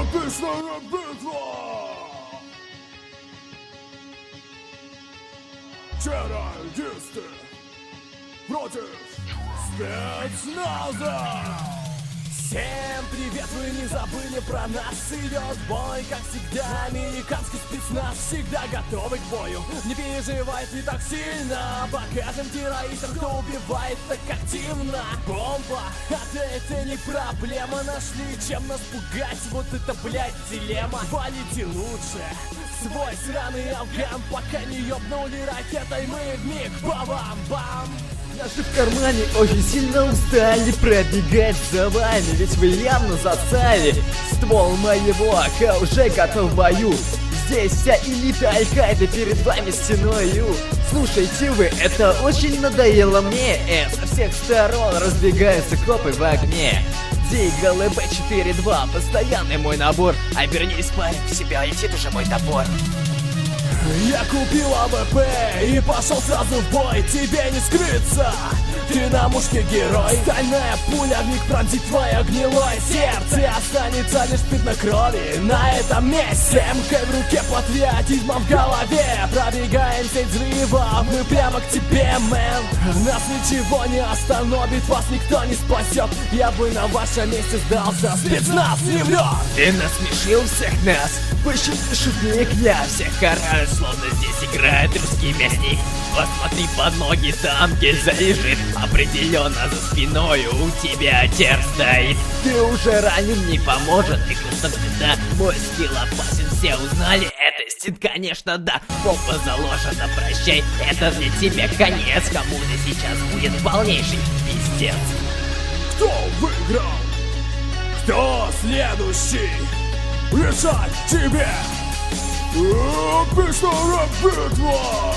Эпичная битва! Террористы против спецназа! Всем привет, вы не забыли про нас. Идет бой, как всегда. Американский спецназ всегда готовы к бою. Не переживай ты так сильно. Покажем террористам, кто убивает так активно. Бомба, а это не проблема. Нашли чем нас пугать, вот это, блядь, дилемма. Валите лучше свой сраный афган, пока не ёбнули ракетой, мы вмиг бам-бам-бам. Наши в кармане очень сильно устали пробегать за вами, ведь вы явно застали. Ствол моего АК уже готов в бою. Здесь вся элита Аль-Каиды перед вами стеною. Слушайте вы, это очень надоело мне. Со всех сторон разбегаются копы в огне. Дигл и Б-4-2, постоянный мой набор. Обернись, парень, в себя летит уже мой топор. Я купил АВП и пошел сразу в бой. Тебе не скрыться, ты на мушке герой. Стальная пуля вмиг пронзит твое гнилое сердце. Останется лишь пятно крови на этом месте. МК в руке, патриотизмом в голове. Пробегаем сеть взрывов, мы прямо к тебе, мэн. Нас ничего не остановит, вас никто не спасет. Я бы на вашем месте сдался, спецназ не врет. Ты насмешил всех нас, пощади, шутник, я всех караю, словно здесь играет русский мясник. Посмотри под ноги, там гильза лежит, определенно за спиной у тебя тер стоит. Ты уже ранен, не поможет, ты кусок стыда. Мой скилл опасен, все узнали, это стит, конечно, да. Бомба заложена, прощай, это для тебя конец. Кому-то сейчас будет полнейший пиздец. Кто выиграл? Кто следующий? Решать тебе! Эпичная битва!